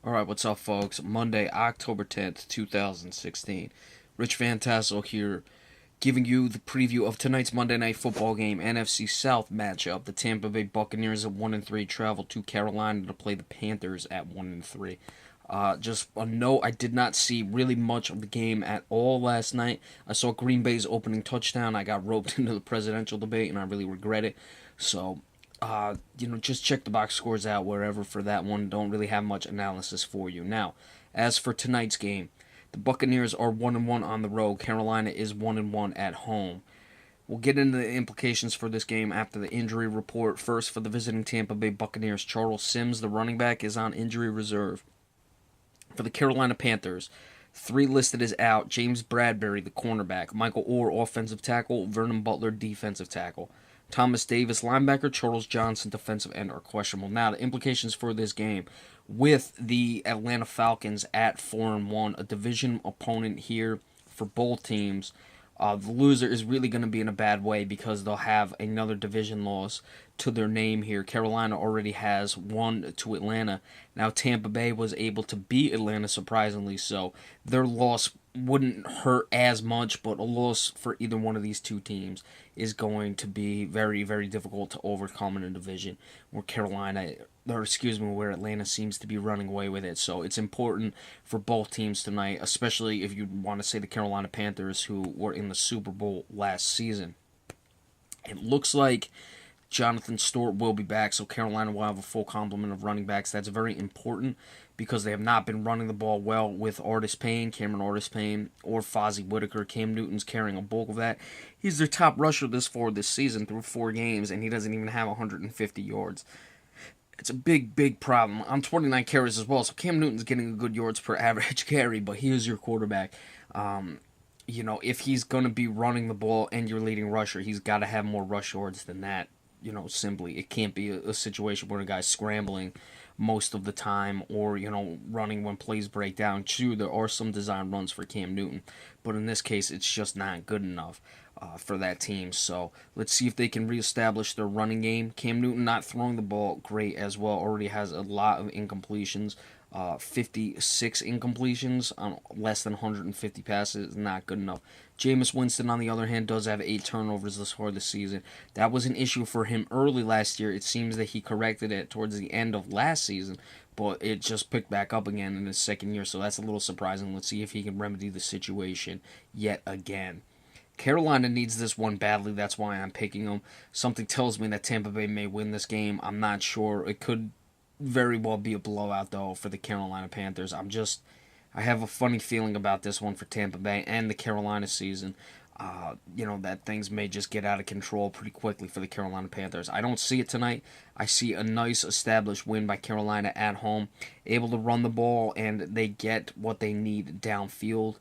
Alright, what's up, folks? Monday, October 10th, 2016. Rich Van Tassel here, giving you the preview of tonight's Monday Night Football game, NFC South matchup. The Tampa Bay Buccaneers at 1-3 travel to Carolina to play the Panthers at 1-3. Just a note, I did not see really much of the game at all last night. I saw Green Bay's opening touchdown. I got roped into the presidential debate, and I really regret it. So, just check the box scores out wherever for that one. Don't really have much analysis for you. Now, as for tonight's game, the Buccaneers are 1-1 on the road. Carolina is 1-1 at home. We'll get into the implications for this game after the injury report. First, for the visiting Tampa Bay Buccaneers, Charles Sims, the running back, is on injury reserve. For the Carolina Panthers, three listed as out: James Bradbury, the cornerback; Michael Orr, offensive tackle; Vernon Butler, defensive tackle. Thomas Davis, linebacker; Charles Johnson, defensive end, are questionable. Now, the implications for this game with the Atlanta Falcons at 4-1, a division opponent here for both teams. The loser is really going to be in a bad way because they'll have another division loss to their name here. Carolina already has one to Atlanta. Now, Tampa Bay was able to beat Atlanta, surprisingly so. Their loss wouldn't hurt as much, but a loss for either one of these two teams is going to be very, very difficult to overcome in a division where where Atlanta seems to be running away with it. So it's important for both teams tonight, especially if you want to say the Carolina Panthers, who were in the Super Bowl last season. It looks like Jonathan Stewart will be back, so Carolina will have a full complement of running backs. That's very important because they have not been running the ball well with Cameron Artis Payne, or Fozzie Whitaker. Cam Newton's carrying a bulk of that. He's their top rusher this season through 4 games, and he doesn't even have 150 yards. It's a big, big problem. On 29 carries as well, so Cam Newton's getting a good yards per average carry, but he is your quarterback. If he's going to be running the ball and your leading rusher, he's got to have more rush yards than that. Simply, it can't be a situation where a guy's scrambling most of the time or, running when plays break down. True, there are some design runs for Cam Newton, but in this case, it's just not good enough for that team. So let's see if they can reestablish their running game. Cam Newton not throwing the ball great as well, already has a lot of incompletions. 56 incompletions on less than 150 passes is not good enough. Jameis Winston, on the other hand, does have 8 turnovers this far this season. That was an issue for him early last year. It seems that he corrected it towards the end of last season, but it just picked back up again in his second year, so that's a little surprising. Let's see if he can remedy the situation yet again. Carolina needs this one badly. That's why I'm picking them. Something tells me that Tampa Bay may win this game. I'm not sure. It could very well be a blowout, though, for the Carolina Panthers. I have a funny feeling about this one for Tampa Bay and the Carolina season. That things may just get out of control pretty quickly for the Carolina Panthers. I don't see it tonight. I see a nice established win by Carolina at home, able to run the ball, and they get what they need downfield.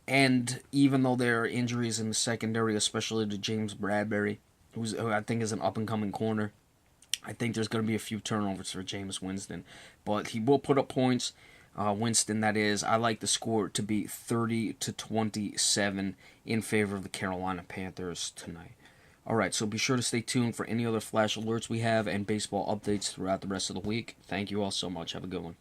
And even though there are injuries in the secondary, especially to James Bradbury, who I think is an up-and-coming corner, I think there's going to be a few turnovers for Jameis Winston. But he will put up points. Winston, that is. I like the score to be 30-27 in favor of the Carolina Panthers tonight. Alright, so be sure to stay tuned for any other flash alerts we have and baseball updates throughout the rest of the week. Thank you all so much. Have a good one.